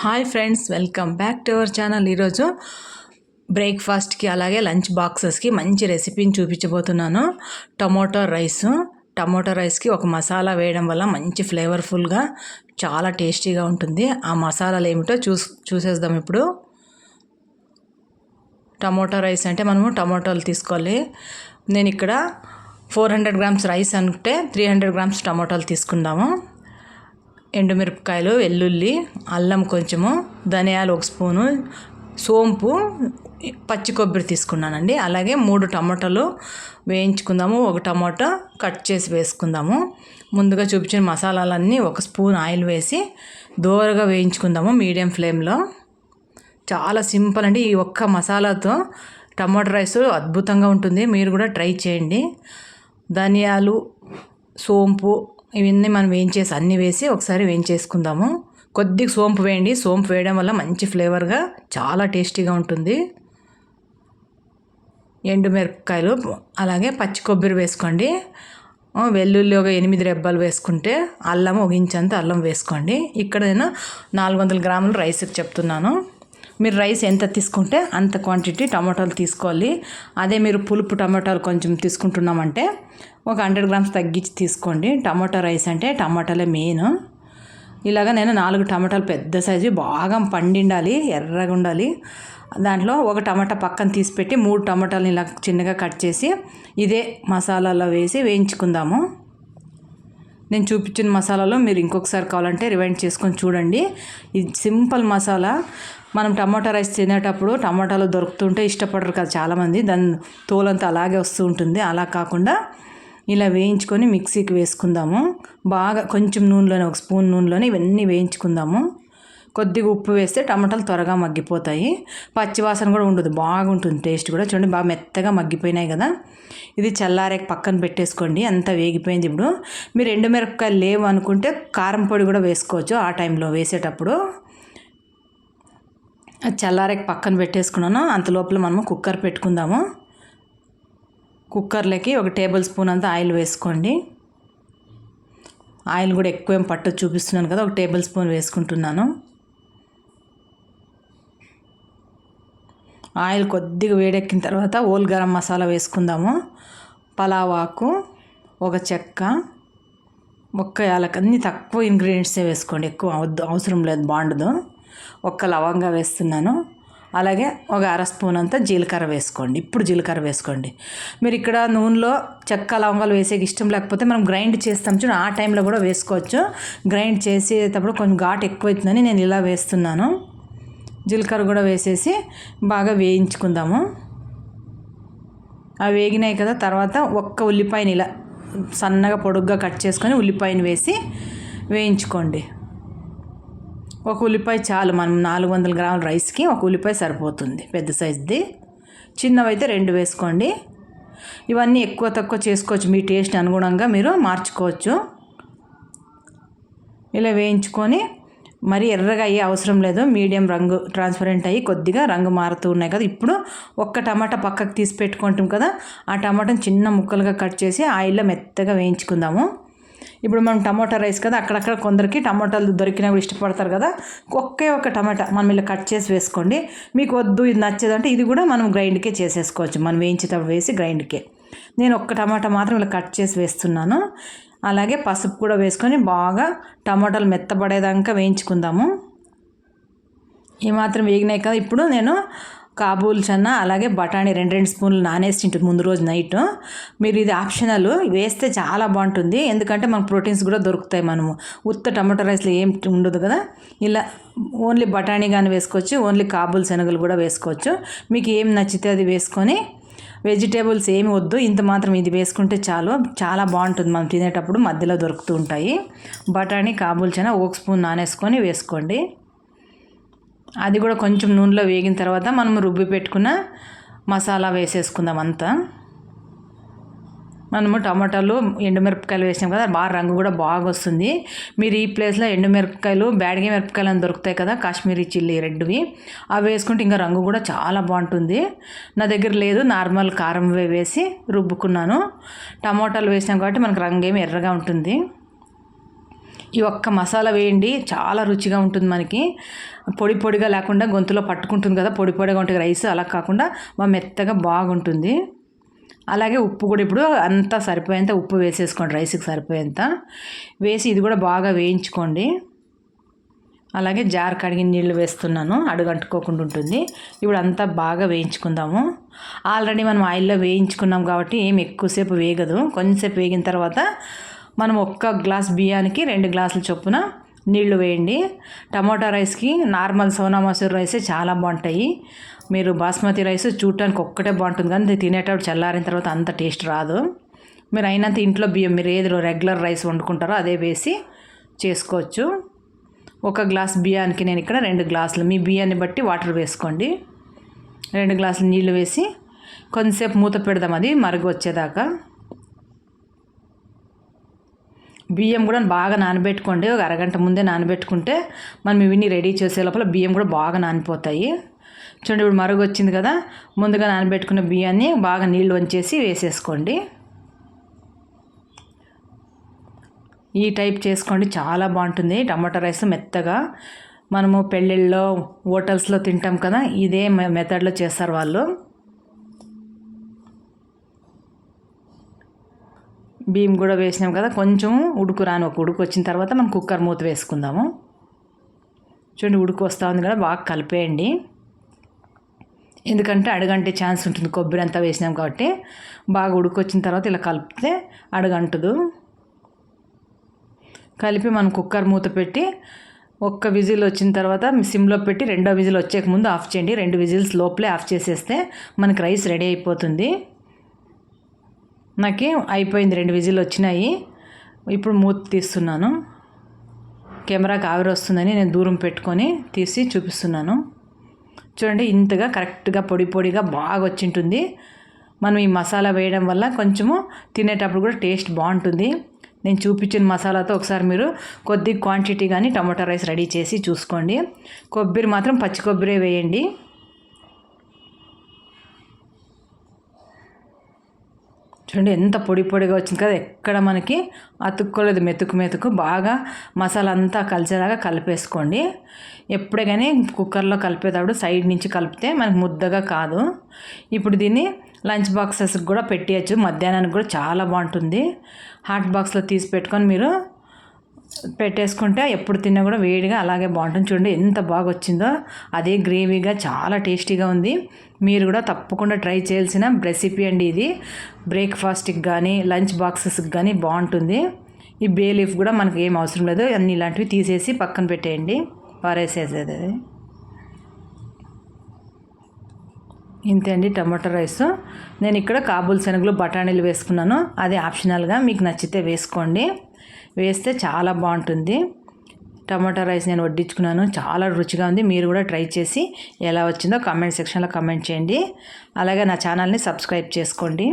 Hi friends, welcome back to our channel. ఈరోజు బ్రేక్ఫాస్ట్కి అలాగే లంచ్ బాక్సెస్కి మంచి రెసిపీని చూపించబోతున్నాను. టమోటో రైస్కి ఒక మసాలా వేయడం వల్ల మంచి ఫ్లేవర్ఫుల్గా చాలా టేస్టీగా ఉంటుంది. ఆ మసాలాలు ఏమిటో చూసేద్దాం ఇప్పుడు. టమోటో రైస్ అంటే మనము టమోటాలు తీసుకోవాలి. నేను ఇక్కడ 400 గ్రామ్స్ రైస్ అంటే 300 గ్రామ్స్ టమోటాలు తీసుకుందాము. ఎండుమిరపకాయలు, వెల్లుల్లి, అల్లం కొంచెము, ధనియాలు 1 స్పూను, సోంపు, పచ్చి కొబ్బరి తీసుకున్నానండి. అలాగే 3 టమాటాలు వేయించుకుందాము. 1 టమాటా కట్ చేసి వేసుకుందాము. ముందుగా చూపించిన మసాలాలన్నీ 1 స్పూన్ ఆయిల్ వేసి దోరగా వేయించుకుందాము మీడియం ఫ్లేమ్లో. చాలా సింపుల్ అండి. ఈ ఒక్క మసాలాతో టమాటో రైస్ అద్భుతంగా ఉంటుంది. మీరు కూడా ట్రై చేయండి. ధనియాలు, సోంపు ఇవన్నీ మనం అన్నీ వేసి ఒకసారి వేయించేసుకుందాము. కొద్దిగా సోంపు వేయండి. సోంపు వేయడం వల్ల మంచి ఫ్లేవర్గా చాలా టేస్టీగా ఉంటుంది. ఎండుమిరపకాయలు అలాగే పచ్చి కొబ్బరి వేసుకోండి. వెల్లుల్లి ఒక 8 రెబ్బలు వేసుకుంటే, అల్లం 1 ఇంచంత అల్లం వేసుకోండి. ఇక్కడ నేను 400 గ్రాములు రైస్కి చెప్తున్నాను. మీరు రైస్ ఎంత తీసుకుంటే అంత క్వాంటిటీ టమాటాలు తీసుకోవాలి. అదే మీరు పులుపు టమాటాలు కొంచెం తీసుకుంటున్నామంటే ఒక 100 గ్రామ్స్ తగ్గించి తీసుకోండి. టమాటా రైస్ అంటే టమాటాలే మెయిన్. ఇలాగ నేను 4 టమాటాలు పెద్ద సైజు బాగా పండిండాలి, ఎర్రగా ఉండాలి. దాంట్లో 1 టమాటా పక్కన తీసిపెట్టి 3 టమాటాలను ఇలా చిన్నగా కట్ చేసి ఇదే మసాలాలో వేసి వేయించుకుందాము. నేను చూపించిన మసాలాలో మీరు ఇంకొకసారి కావాలంటే రివైండ్ చేసుకొని చూడండి. ఇది సింపుల్ మసాలా. మనం టమాటా రైస్ తినేటప్పుడు టమాటాలు దొరుకుతుంటే ఇష్టపడరు కదా చాలామంది, దాని తోలంతా అలాగే వస్తూ ఉంటుంది. అలా కాకుండా ఇలా వేయించుకొని మిక్సీకి వేసుకుందాము. బాగా కొంచెం నూనెలోనే 1 స్పూన్ నూనెలోనే ఇవన్నీ వేయించుకుందాము. కొద్దిగా ఉప్పు వేస్తే టమాటాలు త్వరగా మగ్గిపోతాయి. పచ్చివాసన కూడా ఉండదు, బాగుంటుంది టేస్ట్ కూడా. చూడండి బాగా మెత్తగా మగ్గిపోయినాయి కదా. ఇది చల్లారే పక్కన పెట్టేసుకోండి. అంతా వేగిపోయింది. ఇప్పుడు మీరు ఎండుమిరపకాయలు లేవు అనుకుంటే కారం పొడి కూడా వేసుకోవచ్చు. ఆ టైంలో వేసేటప్పుడు చల్లారేకి పక్కన పెట్టేసుకున్నాను. అంత లోపల మనము కుక్కర్ పెట్టుకుందాము. కుక్కర్లోకి 1 టేబుల్ స్పూన్ అంతా ఆయిల్ వేసుకోండి. ఆయిల్ కూడా ఎక్కువ ఏం పట్టు చూపిస్తున్నాను కదా, 1 టేబుల్ స్పూన్ వేసుకుంటున్నాను. ఆయిల్ కొద్దిగా వేడెక్కిన తర్వాత ఓల్ గరం మసాలా వేసుకుందాము. పలావ్ ఆకు, 1 చెక్క, 1 యాలక, అన్నీ తక్కువ ఇంగ్రీడియంట్సే వేసుకోండి, ఎక్కువ అవసరం లేదు, బాగుండదు. 1 లవంగా వేస్తున్నాను. అలాగే 1 అర స్పూన్ అంతా జీలకర్ర వేసుకోండి. ఇప్పుడు జీలకర్ర వేసుకోండి. మీరు ఇక్కడ నూనెలో చెక్క లవంగాలు వేసేకి ఇష్టం లేకపోతే మనం గ్రైండ్ చేస్తాం చూడండి, ఆ టైంలో కూడా వేసుకోవచ్చు. గ్రైండ్ చేసేటప్పుడు కొంచెం ఘాటు ఎక్కువ అవుతుందని నేను ఇలా వేస్తున్నాను. జీలకర్ర కూడా వేసేసి బాగా వేయించుకుందాము. అవి వేగినాయి కదా. తర్వాత 1 ఉల్లిపాయని ఇలా సన్నగా పొడుగ్గా కట్ చేసుకొని ఉల్లిపాయని వేసి వేయించుకోండి. 1 ఉల్లిపాయ చాలు. మనం 400 గ్రాముల రైస్కి 1 ఉల్లిపాయ సరిపోతుంది, పెద్ద సైజుది. చిన్నవైతే 2 వేసుకోండి. ఇవన్నీ ఎక్కువ తక్కువ చేసుకోవచ్చు, మీ టేస్ట్ అనుగుణంగా మీరు మార్చుకోవచ్చు. ఇలా వేయించుకొని మరి ఎర్రగా అయ్యే అవసరం లేదు, మీడియం రంగు ట్రాన్స్పరెంట్ అయ్యి కొద్దిగా రంగు మారుతూ ఉన్నాయి కదా. ఇప్పుడు 1 టమాటా పక్కకు తీసి పెట్టుకుంటాం కదా, ఆ టమాటాని చిన్న ముక్కలుగా కట్ చేసి ఆయిల్లో మెత్తగా వేయించుకుందాము. ఇప్పుడు మనం టమాటా రైస్ కదా, అక్కడక్కడ కొందరికి టమాటాలు దొరికినా కూడా ఇష్టపడతారు కదా. 1 టమాటా మనం ఇలా కట్ చేసి వేసుకోండి. మీకు వద్దు ఇది నచ్చేదంటే ఇది కూడా మనం గ్రైండ్కే చేసేసుకోవచ్చు, మనం వేయించేటప్పుడు వేసి గ్రైండ్కే. నేను 1 టమాటా మాత్రం ఇలా కట్ చేసి వేస్తున్నాను. అలాగే పసుపు కూడా వేసుకొని బాగా టమాటాలు మెత్తబడేదాకా వేయించుకుందాము. ఈ మాత్రం వేగినాయి కదా. ఇప్పుడు నేను కాబూల్ చన్నా అలాగే బఠానీ 2 స్పూన్లు నానేసి ఉంటుంది ముందు రోజు నైట్. మీరు ఇది ఆప్షనల్, వేస్తే చాలా బాగుంటుంది. ఎందుకంటే మనకు ప్రోటీన్స్ కూడా దొరుకుతాయి. మనము ఉత్త టమాటో రైస్లో ఏం ఉండదు కదా. ఇలా ఓన్లీ బఠానీ కానీ వేసుకోవచ్చు, ఓన్లీ కాబూల్ శనగలు కూడా వేసుకోవచ్చు. మీకు ఏం నచ్చితే అది వేసుకొని, వెజిటేబుల్స్ ఏమి వద్దు, ఇంత మాత్రం ఇది వేసుకుంటే చాలు, చాలా బాగుంటుంది. మనం తినేటప్పుడు మధ్యలో దొరుకుతూ ఉంటాయి. బఠానీ, కాబూల్ చనా 1 స్పూన్ నానేసుకొని వేసుకోండి. అది కూడా కొంచెం నూనెలో వేగిన తర్వాత మనం రుబ్బి పెట్టుకున్న మసాలా వేసేసుకుందాం అంతా. మనము టమాటాలు ఎండుమిరపకాయలు వేసాం కదా, బాగా రంగు కూడా బాగా వస్తుంది. మీరు ఈ ప్లేస్లో ఎండుమిరపకాయలు, బ్యాడిగే మిరపకాయలు అని దొరుకుతాయి కదా, కాశ్మీరీ చిల్లీ రెడ్వి, అవి వేసుకుంటే ఇంకా రంగు కూడా చాలా బాగుంటుంది. నా దగ్గర లేదు, నార్మల్ కారం వేసి రుబ్బుకున్నాను. టమాటాలు వేసాం కాబట్టి మనకు రంగు ఏమి ఎర్రగా ఉంటుంది. ఈ ఒక్క మసాలా వేయండి, చాలా రుచిగా ఉంటుంది. మనకి పొడి పొడిగా లేకుండా గొంతులో పట్టుకుంటుంది కదా, పొడి పొడిగా ఉంటుంది రైస్, అలా కాకుండా మెత్తగా బాగుంటుంది. అలాగే ఉప్పు కూడా ఇప్పుడు అంతా సరిపోయేంత ఉప్పు వేసేసుకోండి, రైస్కి సరిపోయేంత వేసి ఇది కూడా బాగా వేయించుకోండి. అలాగే జార్ కడిగిన నీళ్ళు వేస్తున్నాను, అడుగంటుకోకుండా ఉంటుంది. ఇప్పుడు అంతా బాగా వేయించుకుందాము. ఆల్రెడీ మనం ఆయిల్లో వేయించుకున్నాం కాబట్టి ఏం ఎక్కువసేపు వేగదు. కొంచెంసేపు వేగిన తర్వాత మనం 1 గ్లాస్ బియ్యానికి 2 గ్లాసుల చొప్పున నీళ్లు వేయండి. టమోటా రైస్కి నార్మల్ సోనా మసూర్ రైసే చాలా బాగుంటాయి. మీరు బాస్మతి రైస్ చూడటానికి ఒక్కటే బాగుంటుంది, కానీ తినేటప్పుడు చల్లారిన తర్వాత అంత టేస్ట్ రాదు. మీరు అయినంత ఇంట్లో బియ్యం మీరు ఏది రెగ్యులర్ రైస్ వండుకుంటారో అదే వేసి చేసుకోవచ్చు. 1 గ్లాస్ బియ్యానికి నేను ఇక్కడ 2 గ్లాసులు, మీ బియ్యాన్ని బట్టి వాటర్ వేసుకోండి. 2 గ్లాసులు నీళ్ళు వేసి కొంతసేపు మూత పెడదాం, అది మరుగు వచ్చేదాకా. బియ్యం కూడా బాగా నానబెట్టుకోండి, ఒక అరగంట ముందే నానబెట్టుకుంటే మనం ఇవన్నీ రెడీ చేసే లోపల బియ్యం కూడా బాగా నానిపోతాయి. చూడండి ఇప్పుడు మరుగు వచ్చింది కదా, ముందుగా నానబెట్టుకున్న బియ్యాన్ని బాగా నీళ్ళు వంచేసి వేసేసుకోండి. ఈ టైప్ చేసుకోండి, చాలా బాగుంటుంది టమాటా రైస్ మెత్తగా. మనము పెళ్ళిళ్ళలో హోటల్స్లో తింటాం కదా, ఇదే మెథడ్లో చేస్తారు వాళ్ళు. బియ్యం కూడా వేసినాం కదా, కొంచెం ఉడుకు రాని ఒక ఉడుకు వచ్చిన తర్వాత మనం కుక్కర్ మూత వేసుకుందాము. చూడండి ఉడుకు వస్తూ ఉంది కదా, బాగా కలిపేయండి. ఎందుకంటే అడుగంటే ఛాన్స్ ఉంటుంది, కొబ్బరి అంతా వేసినాం కాబట్టి. బాగా ఉడుకు వచ్చిన తర్వాత ఇలా కలిపితే అడుగంటదు. కలిపి మనం కుక్కర్ మూత పెట్టి 1 విజిల్ వచ్చిన తర్వాత సిమ్లో పెట్టి 2వ విజిల్ వచ్చేక ముందు ఆఫ్ చేయండి. 2 విజిల్స్ లోపలే ఆఫ్ చేసేస్తే మనకి రైస్ రెడీ అయిపోతుంది. నాకు అయిపోయింది, 2 విజిల్ వచ్చినాయి. ఇప్పుడు మూత తీస్తున్నాను. కెమెరాకి ఆవిరి వస్తుందని నేను దూరం పెట్టుకొని తీసి చూపిస్తున్నాను. చూడండి ఇంతగా కరెక్ట్గా పొడి పొడిగా బాగా వచ్చింటుంది. మనం ఈ మసాలా వేయడం వల్ల కొంచెము తినేటప్పుడు కూడా టేస్ట్ బాగుంటుంది. నేను చూపించిన మసాలాతో ఒకసారి మీరు కొద్ది క్వాంటిటీ కానీ టమాటా రైస్ రెడీ చేసి చూసుకోండి. కొబ్బరి మాత్రం పచ్చి కొబ్బరే వేయండి. చూడండి ఎంత పొడి పొడిగా వచ్చింది కదా, ఎక్కడ మనకి అతుక్కోలేదు, మెతుకు బాగా మసాలా అంతా కలిసేలాగా కలిపేసుకోండి. ఎప్పుడే కానీ కుక్కర్లో కలిపేటప్పుడు సైడ్ నుంచి కలిపితే మనకు ముద్దగా కాదు. ఇప్పుడు దీన్ని లంచ్ బాక్సెస్కి కూడా పెట్టేయచ్చు, మధ్యాహ్నానికి కూడా చాలా బాగుంటుంది. హాట్ బాక్స్లో తీసి పెట్టుకొని మీరు పెట్టేసుకుంటే ఎప్పుడు తిన్నా కూడా వేడిగా అలాగే బాగుంటుంది. చూడండి ఎంత బాగా వచ్చిందో, అదే గ్రేవీగా చాలా టేస్టీగా ఉంది. మీరు కూడా తప్పకుండా ట్రై చేయాల్సిన రెసిపీ అండి ఇది. బ్రేక్ఫాస్ట్కి కానీ లంచ్ బాక్సెస్కి కానీ బాగుంటుంది. ఈ బే లీఫ్ కూడా మనకు ఏం అవసరం లేదు, అన్ని ఇలాంటివి తీసేసి పక్కన పెట్టేయండి, పారేసేసేది. ఇంతే అండి టమాటో రైస్. నేను ఇక్కడ కాబూల్ శనగలు బఠానీలు వేసుకున్నాను, అది ఆప్షనల్గా, మీకు నచ్చితే వేసుకోండి. వేస్తే చాలా బాగుంటుంది. టమాటా రైస్ నేను వడ్డించుకున్నాను, చాలా రుచిగా ఉంది. మీరు కూడా ట్రై చేసి ఎలా వచ్చిందో కామెంట్ సెక్షన్లో కామెంట్ చేయండి. అలాగే నా ఛానల్ని సబ్స్క్రైబ్ చేసుకోండి.